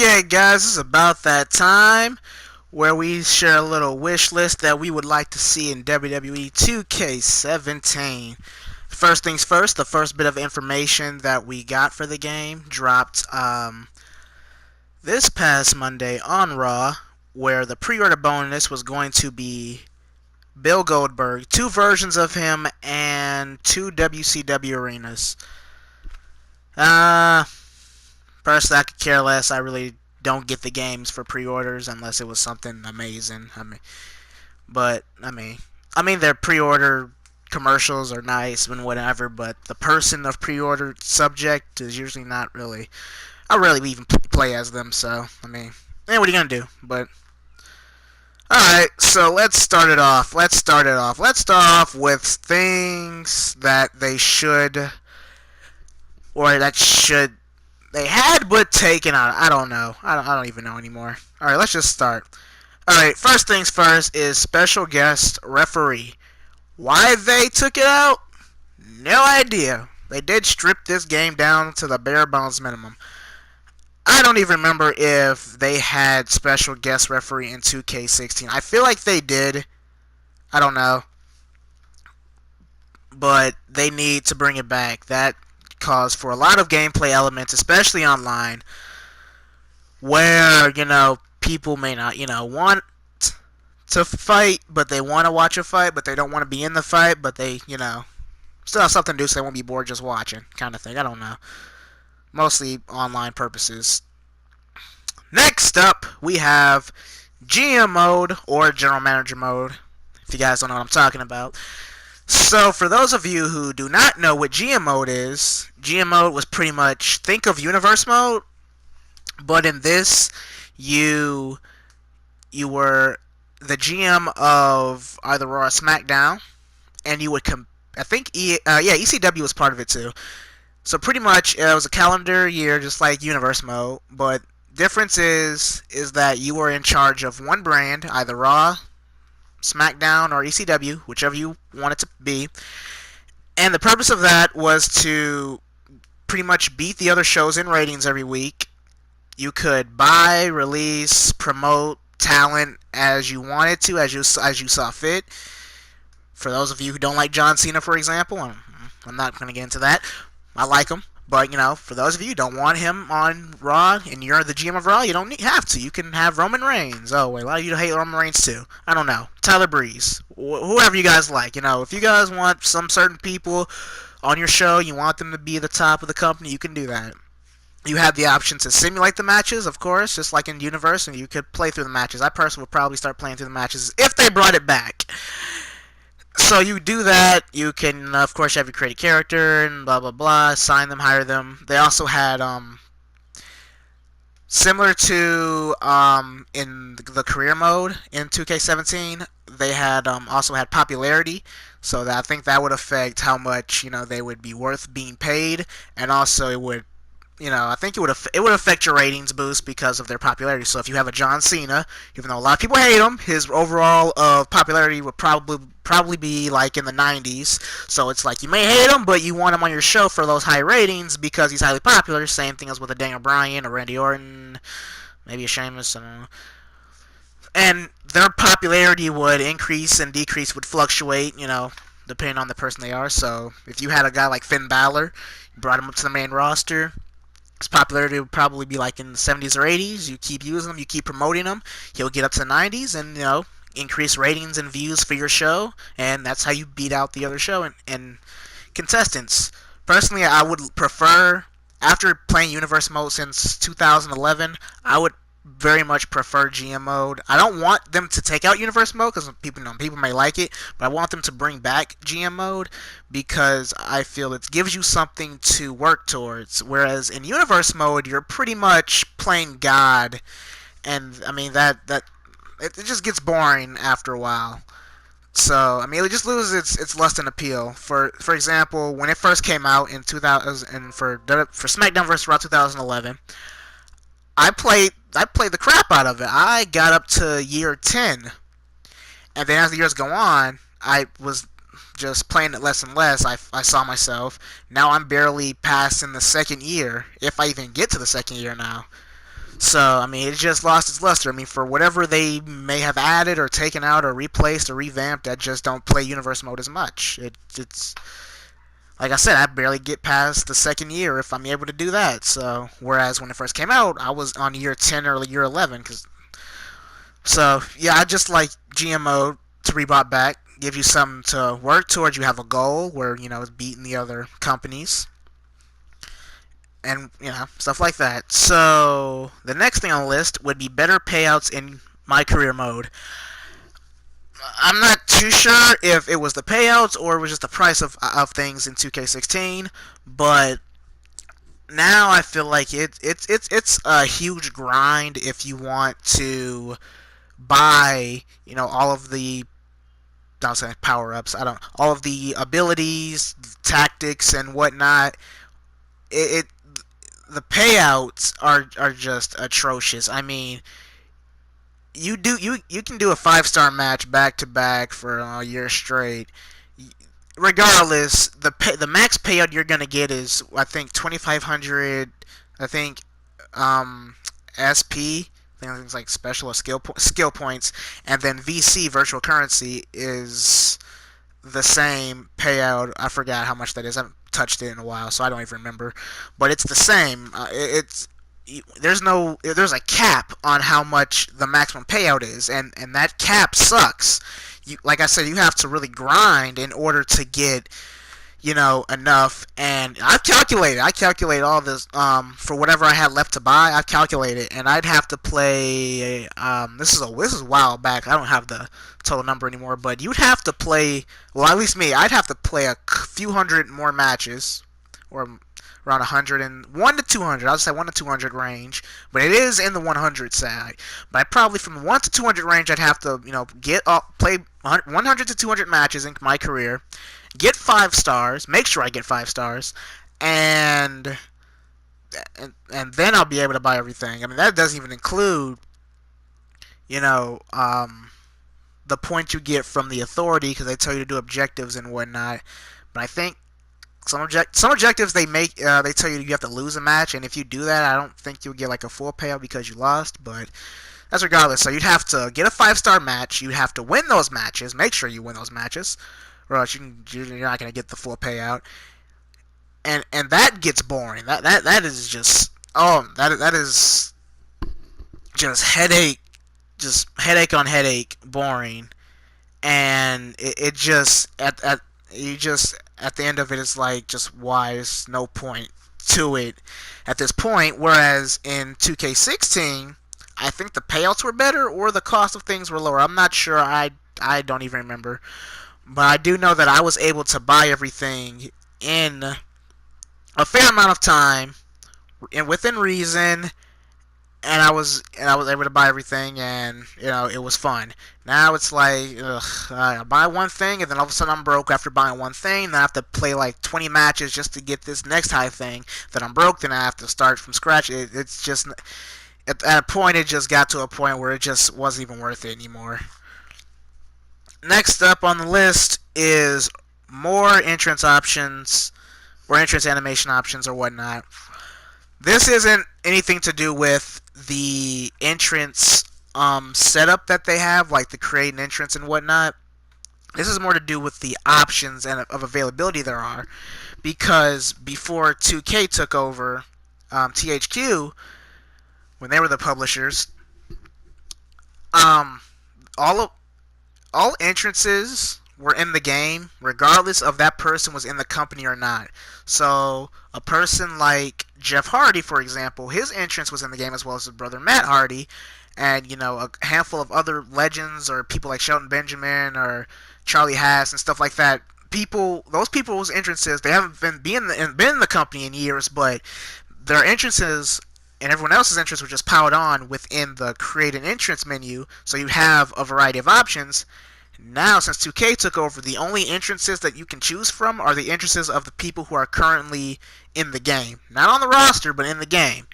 Okay, guys, this is about that time where we share a little wish list that we would like to see in WWE 2K17. First things first, the first bit of information that we got for the game dropped this past Monday on Raw, where the pre-order bonus was going to be Bill Goldberg, two versions of him, and two WCW arenas. Personally, I could care less. I really don't get the games for pre-orders unless it was something amazing. I mean, their pre-order commercials are nice and whatever, but the person of pre-order subject is usually not really. I rarely even play as them, so what are you gonna do? But alright, so let's start it off. Let's start off with things that they should, or that should, they had but taken out. I don't know. I don't even know anymore. Alright, let's just start. Alright, first things first is special guest referee. Why they took it out? No idea. They did strip this game down to the bare bones minimum. I don't even remember if they had special guest referee in 2K16. I feel like they did. I don't know. But they need to bring it back. That caused for a lot of gameplay elements, especially online, where, people may not, want to fight, but they want to watch a fight, but they don't want to be in the fight, but they, still have something to do so they won't be bored just watching, kind of thing. I don't know. Mostly online purposes. Next up, we have GM mode, or General Manager mode, if you guys don't know what I'm talking about. So, for those of you who do not know what GM mode is, GM mode was pretty much, think of Universe mode, but in this, you were the GM of either Raw or SmackDown, and you would ECW was part of it too. So pretty much it was a calendar year, just like Universe mode, but difference is that you were in charge of one brand, either Raw, SmackDown, or ECW, whichever you want it to be. And the purpose of that was to pretty much beat the other shows in ratings every week. You could buy, release, promote talent as you wanted to, as you saw fit. For those of you who don't like John Cena, for example, I'm not going to get into that. I like him, but for those of you who don't want him on Raw and you're the GM of Raw, you don't have to. You can have Roman Reigns. Oh wait, a lot of you hate Roman Reigns too. I don't know. Tyler Breeze, whoever you guys like. If you guys want some certain people on your show, you want them to be the top of the company, you can do that. You have the option to simulate the matches, of course, just like in Universe, and you could play through the matches. I personally would probably start playing through the matches if they brought it back. So you do that, you can, of course, have your create a character, and blah, blah, blah, sign them, hire them. They also had, similar to, in the career mode in 2K17, they had, also had popularity, so that I think that would affect how much, they would be worth being paid, and also it would, I think it would affect your ratings boost because of their popularity. So if you have a John Cena, even though a lot of people hate him, his overall popularity would probably be like in the 90s. So it's like you may hate him, but you want him on your show for those high ratings because he's highly popular. Same thing as with a Daniel Bryan or Randy Orton, maybe a Sheamus. I don't know. And their popularity would increase and decrease, would fluctuate, depending on the person they are. So if you had a guy like Finn Balor, you brought him up to the main roster, his popularity would probably be like in the 70s or 80s. You keep using him, you keep promoting him, he'll get up to the 90s and, increase ratings and views for your show, and that's how you beat out the other show and contestants. Personally, I would prefer, after playing Universe mode since 2011, I would very much prefer GM mode. I don't want them to take out Universe mode because people may like it, but I want them to bring back GM mode because I feel it gives you something to work towards. Whereas in Universe mode, you're pretty much playing God, and that it just gets boring after a while. So it just loses its lust and appeal. For example, when it first came out in 2000 and for SmackDown vs. Raw 2011. I played the crap out of it. I got up to year 10. And then as the years go on, I was just playing it less and less. I saw myself. Now I'm barely passing the second year, if I even get to the second year now. So, I mean, it just lost its luster. I mean, for whatever they may have added or taken out or replaced or revamped, I just don't play universe mode as much. It's like I said, I barely get past the second year if I'm able to do that. So, whereas when it first came out, I was on year 10 or year 11. So, yeah, I just like GM mode to be brought back. Give you something to work towards. You have a goal where, it's beating the other companies. And, stuff like that. So, the next thing on the list would be better payouts in my career mode. I'm not too sure if it was the payouts or it was just the price of things in 2K16, but now I feel like it's a huge grind if you want to buy, all of the don't say power ups. I don't all of the abilities, tactics, and whatnot. It the payouts are just atrocious. I mean, you can do a 5-star match back to back for a year straight. Regardless, the max payout you're gonna get is I think 2,500. I think SP. I think it's like special or skill points, and then VC virtual currency is the same payout. I forgot how much that is. I haven't touched it in a while, so I don't even remember. But it's the same. There's a cap on how much the maximum payout is, and that cap sucks. Like I said, you have to really grind in order to get enough. And I calculate all this for whatever I had left to buy. I've calculated, and I'd have to play. This is a while back. I don't have the total number anymore, but you'd have to play. Well, at least me. I'd have to play a few hundred more matches, or around 100 and 1 to 200. I'll say 1 to 200 range, but it is in the 100 side. But I probably from 1 to 200 range, I'd have to play 100 to 200 matches in my career, get 5 stars, make sure I get 5 stars, and then I'll be able to buy everything. I mean, that doesn't even include the points you get from the authority because they tell you to do objectives and whatnot. But I think some objectives they tell you have to lose a match, and if you do that, I don't think you'll get like a full payout because you lost. But that's regardless. So you'd have to get a 5-star match. You'd have to win those matches. Make sure you win those matches, or else you're not gonna get the full payout. And that gets boring. That is just that is just headache on headache boring. And it just at the end of it, it's like, just why? There's no point to it at this point. Whereas in 2K16, I think the payouts were better or the cost of things were lower. I'm not sure. I don't even remember. But I do know that I was able to buy everything in a fair amount of time and within reason. And I was able to buy everything, and it was fun. Now it's like, I buy one thing, and then all of a sudden I'm broke after buying one thing. Then I have to play like 20 matches just to get this next high thing. Then I'm broke. Then I have to start from scratch. It's just at a point, it just got to a point where it just wasn't even worth it anymore. Next up on the list is more entrance options, or entrance animation options, or whatnot. This isn't anything to do with the entrance setup that they have, like the create an entrance and whatnot. This is more to do with the options and of availability there are, because before 2K took over THQ, when they were the publishers, all entrances were in the game, regardless of that person was in the company or not. So a person like Jeff Hardy, for example, his entrance was in the game, as well as his brother Matt Hardy, and a handful of other legends or people like Shelton Benjamin or Charlie Haas and stuff like that. Those people's entrances, they haven't been in the company in years, but their entrances and everyone else's entrance were just powered on within the create an entrance menu, so you have a variety of options. Now, since 2K took over, the only entrances that you can choose from are the entrances of the people who are currently in the game. Not on the roster, but in the game.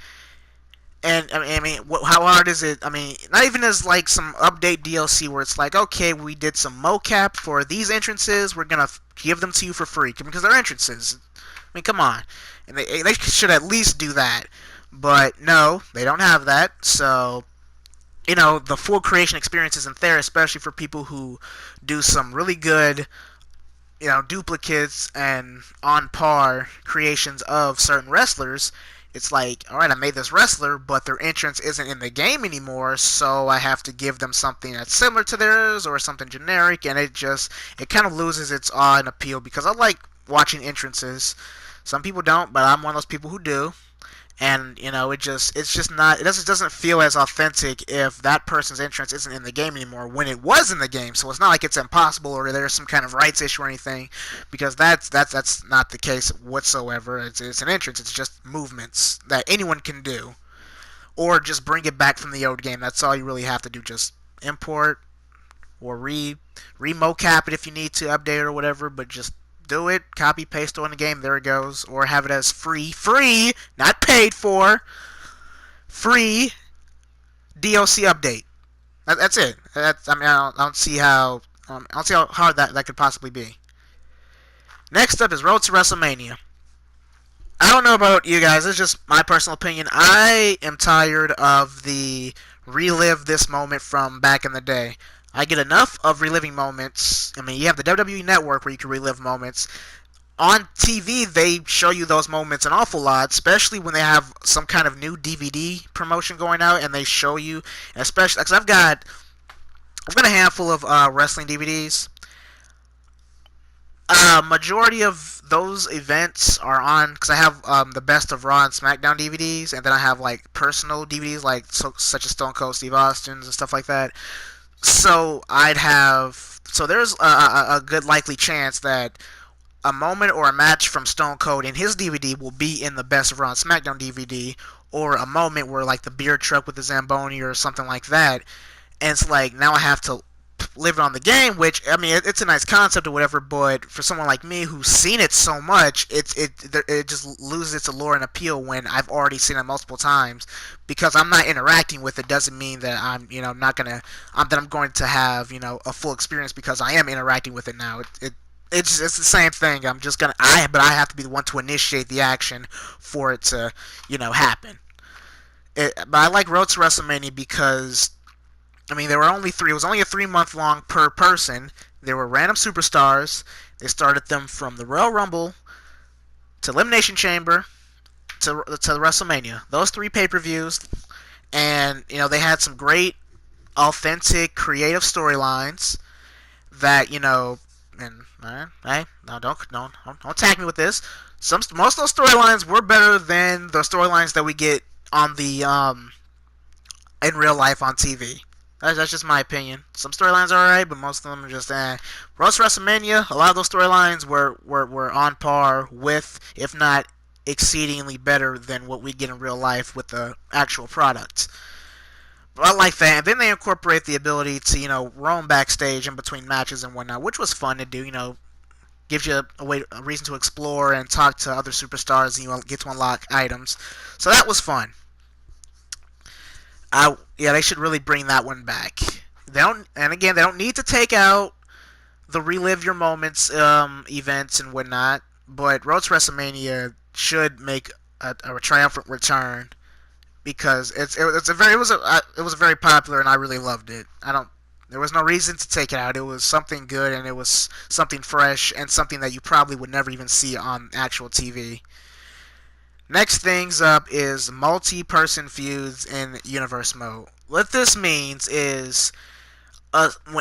And, I mean, how hard is it? I mean, not even as, like, some update DLC where it's like, okay, we did some mocap for these entrances, we're going to give them to you for free, because they're entrances. I mean, come on. And they should at least do that. But no, they don't have that. So, the full creation experience isn't there, especially for people who do some really good, duplicates and on par creations of certain wrestlers. It's like, all right, I made this wrestler, but their entrance isn't in the game anymore, so I have to give them something that's similar to theirs or something generic, and it kind of loses its awe and appeal, because I like watching entrances. Some people don't, but I'm one of those people who do. And it's just not, it doesn't feel as authentic if that person's entrance isn't in the game anymore when it was in the game. So it's not like it's impossible or there's some kind of rights issue or anything, because that's not the case whatsoever. It's an entrance. It's just movements that anyone can do, or just bring it back from the old game. That's all you really have to do. Just import or re-mocap it if you need to update it or whatever, but just do it, copy, paste on the game, there it goes. Or have it as free, not paid for, free DLC update. That's it. I don't see how hard that could possibly be. Next up is Road to WrestleMania. I don't know about you guys, it's just my personal opinion. I am tired of the relive this moment from back in the day. I get enough of reliving moments. I mean, you have the WWE Network where you can relive moments. On TV, they show you those moments an awful lot, especially when they have some kind of new DVD promotion going out, and they show you, especially because I've got a handful of wrestling DVDs. Majority of those events are on, because I have the best of Raw and SmackDown DVDs, and then I have like personal DVDs such as Stone Cold Steve Austin's and stuff like that. So there's a good likely chance that a moment or a match from Stone Cold in his DVD will be in the Best of Raw and SmackDown DVD, or a moment where like the beer truck with the Zamboni or something like that. And it's like, now I have to live it on the game, which, I mean, it's a nice concept or whatever, but for someone like me who's seen it so much, it just loses its allure and appeal when I've already seen it multiple times. Because I'm not interacting with it doesn't mean that I'm going to have, a full experience, because I am interacting with it now. It's the same thing. But I have to be the one to initiate the action for it to, happen. But I like Road to WrestleMania because, I mean, there were only three. It was only a 3-month long per person. There were random superstars. They started them from the Royal Rumble to Elimination Chamber to WrestleMania. Those 3 pay-per-views, and they had some great, authentic, creative storylines that And hey, no, don't attack me with this. Most of those storylines were better than the storylines that we get on the in real life on TV. That's just my opinion. Some storylines are alright, but most of them are just Road to WrestleMania, a lot of those storylines were on par with, if not exceedingly better than what we get in real life with the actual product. But I like that. And then they incorporate the ability to, roam backstage in between matches and whatnot, which was fun to do. Gives you a reason to explore and talk to other superstars, and you get to unlock items. So that was fun. They should really bring that one back. They don't need to take out the relive your moments events and whatnot, but Road to WrestleMania should make a triumphant return, because it was very popular and I really loved it. There was no reason to take it out. It was something good, and it was something fresh, and something that you probably would never even see on actual TV. Next things up is multi-person feuds in Universe Mode. What this means is,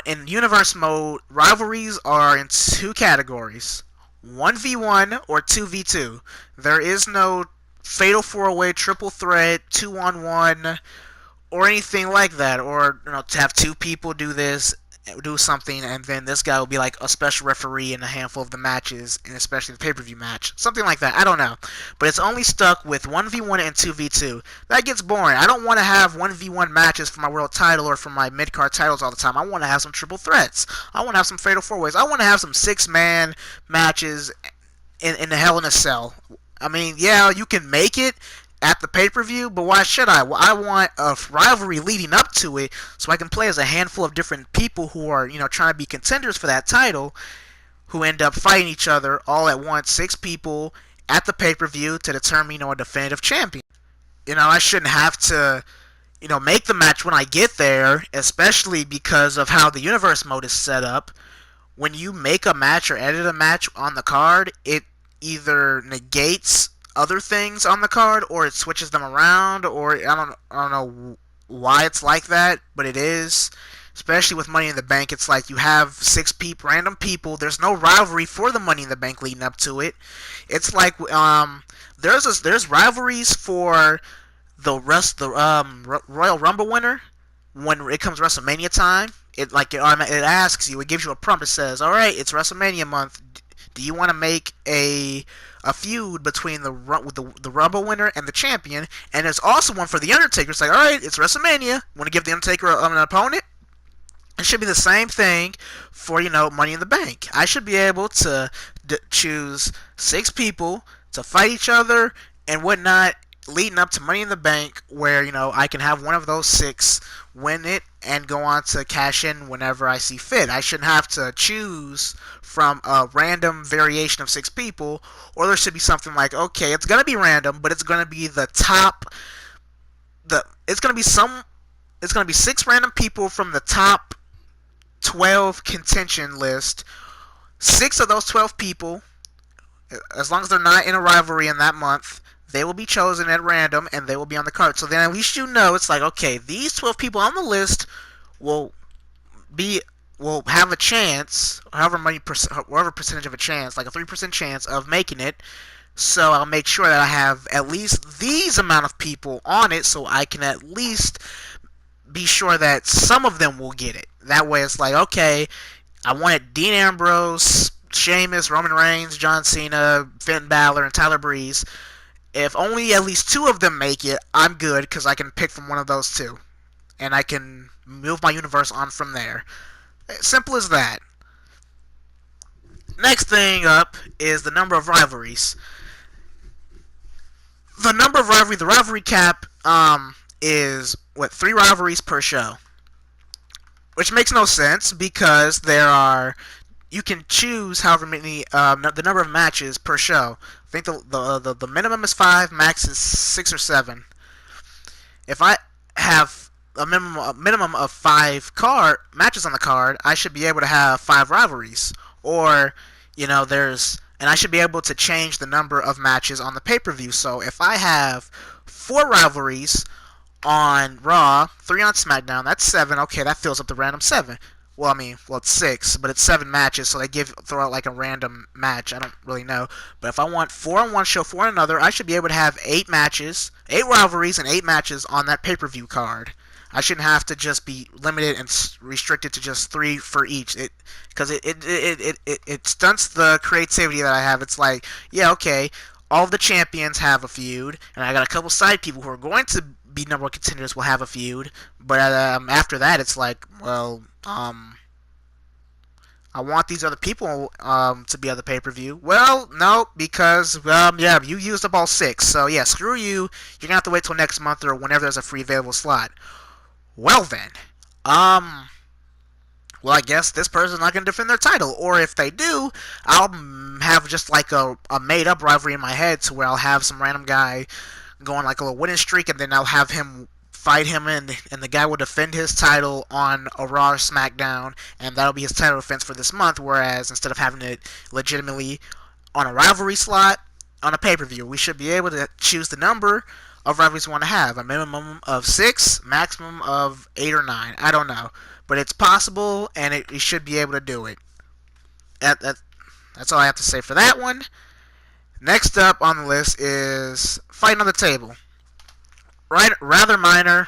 in Universe Mode, rivalries are in 2 categories: 1v1 or 2v2. There is no fatal 4-way, triple threat, 2-on-1, or anything like that. Or to have 2 people do something, and then this guy will be like a special referee in a handful of the matches, and especially the pay-per-view match. Something like that. I don't know. But it's only stuck with 1v1 and 2v2. That gets boring. I don't want to have 1v1 matches for my world title or for my mid-card titles all the time. I want to have some triple threats. I want to have some fatal 4-ways. I want to have some 6-man matches in the Hell in a Cell. I mean, yeah, you can make it at the pay-per-view, but why should I? Well, I want a rivalry leading up to it, so I can play as a handful of different people who are, trying to be contenders for that title, who end up fighting each other all at once, 6 people at the pay-per-view to determine, a definitive champion. I shouldn't have to, make the match when I get there, especially because of how the universe mode is set up. When you make a match or edit a match on the card, it either negates other things on the card or it switches them around, or I don't know why it's like that, but it is. Especially with Money in the Bank, it's like you have random people. There's no rivalry for the Money in the Bank leading up to it. It's like there's rivalries for the Royal Rumble winner when it comes WrestleMania time. It asks you, it gives you a prompt. It says, "All right, it's WrestleMania month. Do you want to make a feud between the Rumble winner and the champion?" And there's also one for the Undertaker. It's like, "All right, it's WrestleMania. Want to give the Undertaker an opponent?" It should be the same thing for Money in the Bank. I should be able to choose 6 people to fight each other and whatnot, leading up to Money in the Bank, where I can have one of those 6 win it and go on to cash in whenever I see fit. I shouldn't have to choose from a random variation of 6 people, or there should be something like, okay, it's gonna be random, but it's gonna be the top. It's gonna be 6 random people from the top 12 contention list. 6 of those 12 people, as long as they're not in a rivalry in that month, they will be chosen at random and they will be on the card. So then at least it's like, okay, these 12 people on the list will have a chance, whatever percentage of a chance, like a 3% chance of making it. So I'll make sure that I have at least these amount of people on it, so I can at least be sure that some of them will get it. That way it's like, okay, I wanted Dean Ambrose, Sheamus, Roman Reigns, John Cena, Finn Balor, and Tyler Breeze. If only at least 2 of them make it, I'm good, because I can pick from one of those 2. And I can move my universe on from there. Simple as that. Next thing up is the number of rivalries. The rivalry cap is 3 rivalries per show, which makes no sense because you can choose however many the number of matches per show. I think the minimum is 5, max is 6 or 7. If I have a minimum of 5 matches on the card, I should be able to have 5 rivalries, or and I should be able to change the number of matches on the pay-per-view. So if I have 4 rivalries on Raw, 3 on SmackDown, that's 7. Okay, that fills up the random 7. Well, it's 6, but it's 7 matches, so they throw out like a random match. I don't really know. But if I want 4 on one show, 4 on another, I should be able to have 8 matches, 8 rivalries, and 8 matches on that pay-per-view card. I shouldn't have to just be limited and restricted to just 3 for each. Because it stunts the creativity that I have. It's like, yeah, okay, all of the champions have a feud, and I got a couple side people who are going to be number 1 contenders will have a feud. But after that, it's like, well, I want these other people to be on the pay-per-view. Well, no, because yeah, you used up all 6. So yeah, screw you. You're gonna have to wait till next month or whenever there's a free available slot. Well then, well, I guess this person's not gonna defend their title, or if they do, I'll have just like a made-up rivalry in my head, to where I'll have some random guy going like a little winning streak, and then I'll have him fight him, and the guy will defend his title on a Raw or SmackDown, and that'll be his title defense for this month. Whereas instead of having it legitimately on a rivalry slot on a pay-per-view, we should be able to choose the number of rivalries we want to have. A minimum of 6, maximum of 8 or 9. I don't know, but it's possible, and you should be able to do it. That's all I have to say for that one. Next up on the list is Fighting on the Table. Rather minor,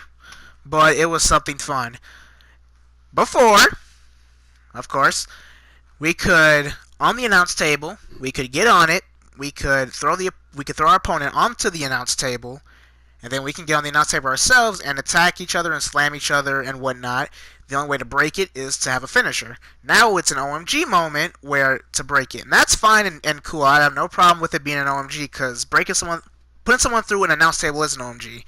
but it was something fun. Before, of course, we could, on the announce table, we could get on it, we could throw our opponent onto the announce table, and then we can get on the announce table ourselves and attack each other and slam each other and whatnot. The only way to break it is to have a finisher. Now it's an OMG moment where to break it, and that's fine and cool. I have no problem with it being an OMG, because putting someone through an announce table is an OMG.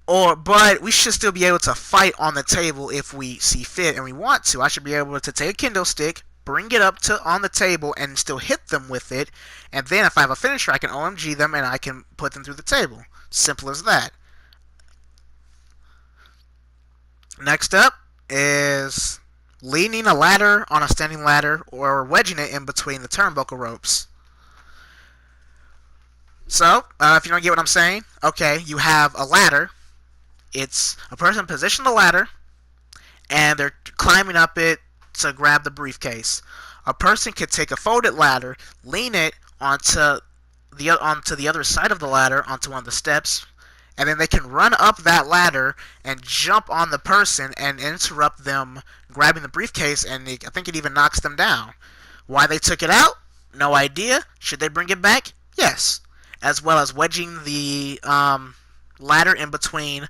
But we should still be able to fight on the table if we see fit and we want to. I should be able to take a kendo stick, bring it up to on the table and still hit them with it, and then if I have a finisher, I can OMG them and I can put them through the table. Simple as that. Next up is leaning a ladder on a standing ladder or wedging it in between the turnbuckle ropes. So, if you don't get what I'm saying, okay, you have a ladder. It's a person positioned the ladder, and they're climbing up it to grab the briefcase. A person could take a folded ladder, lean it onto the other side of the ladder, onto one of the steps, and then they can run up that ladder and jump on the person and interrupt them grabbing the briefcase, and I think it even knocks them down. Why they took it out? No idea. Should they bring it back? Yes. As well as wedging the ladder in between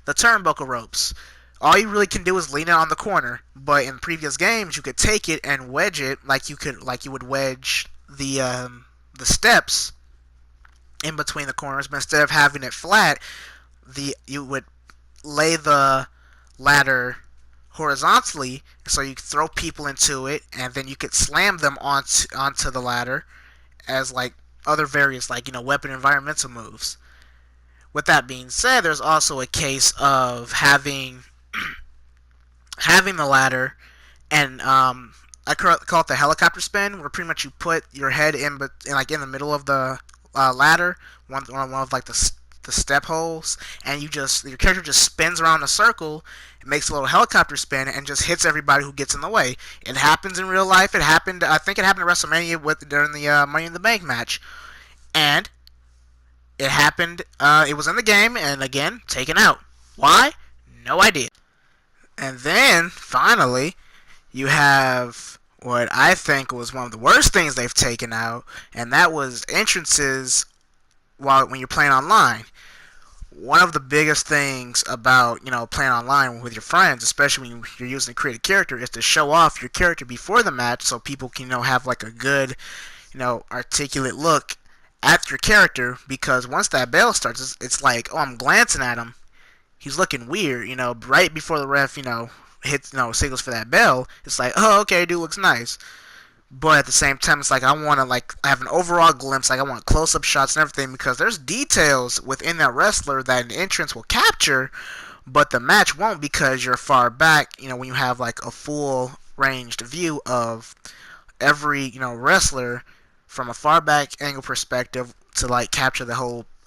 the turnbuckle ropes. All you really can do is lean it on the corner, but in previous games you could take it and wedge it like you would wedge the steps in between the corners, but instead of having it flat, you would lay the ladder horizontally, so you could throw people into it, and then you could slam them onto the ladder as like other various weapon environmental moves. With that being said, there's also a case of having the ladder, and I call it the helicopter spin, where pretty much you put your head in the middle of the ladder, one of the step holes, and your character just spins around in a circle, it makes a little helicopter spin, and just hits everybody who gets in the way. It happens in real life. I think it happened at WrestleMania during the Money in the Bank match, and it happened. It was in the game, and again taken out. Why? No idea. And then finally, you have what I think was one of the worst things they've taken out, and that was entrances when you're playing online. One of the biggest things about playing online with your friends, especially when you're using a created character, is to show off your character before the match, so people can have like a good articulate look at your character. Because once that bell starts, it's like, oh, I'm glancing at him, he's looking weird. Right before the ref hits signals for that bell, it's like, oh, okay, dude looks nice. But at the same time, it's like I want to have an overall glimpse. I want close-up shots and everything, because there's details within that wrestler that an entrance will capture, but the match won't, because you're far back. When you have like a full ranged view of every wrestler from a far back angle perspective to capture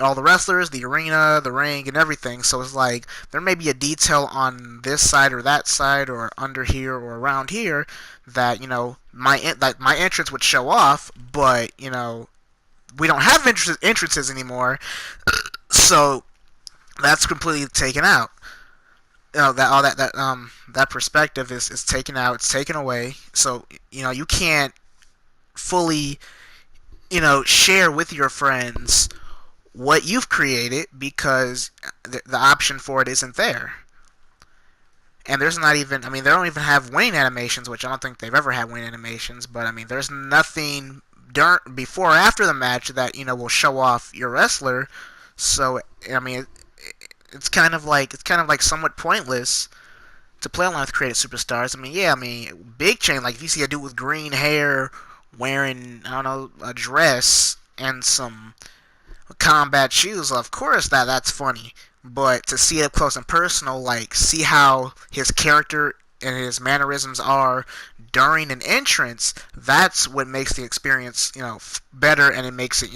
all the wrestlers, the arena, the ring, and everything. So it's like there may be a detail on this side or that side or under here or around here that my entrance would show off, but we don't have entrances anymore, so that's completely taken out. That perspective is taken out. It's taken away. So you can't fully share with your friends what you've created, because the option for it isn't there. And there's not even, they don't even have winning animations, which I don't think they've ever had winning animations, but there's nothing before or after the match that will show off your wrestler. So it's kind of like somewhat pointless to play online with created superstars. Big change, like if you see a dude with green hair wearing, I don't know, a dress and some combat shoes, of course that's funny. But to see it up close and personal, see how his character and his mannerisms are during an entrance, that's what makes the experience better, and it makes it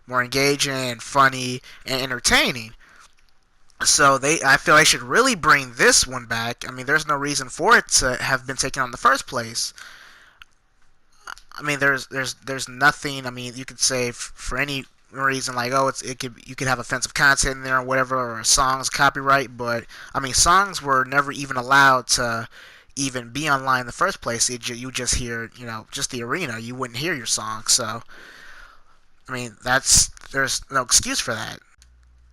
more engaging and funny and entertaining. So I feel they should really bring this one back. There's no reason for it to have been taken on in the first place. There's nothing. You could say for any reason, you could have offensive content in there or whatever, or a song's copyright, but songs were never even allowed to even be online in the first place. You just hear just the arena, you wouldn't hear your song. So there's no excuse for that.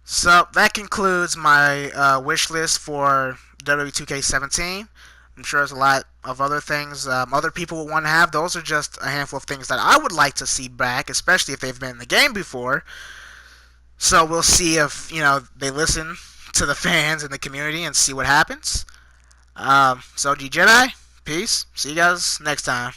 So that concludes my wish list for WWE2K17. I'm sure there's a lot of other things other people would want to have. Those are just a handful of things that I would like to see back, especially if they've been in the game before. So we'll see if they listen to the fans and the community and see what happens. So G Jedi, peace. See you guys next time.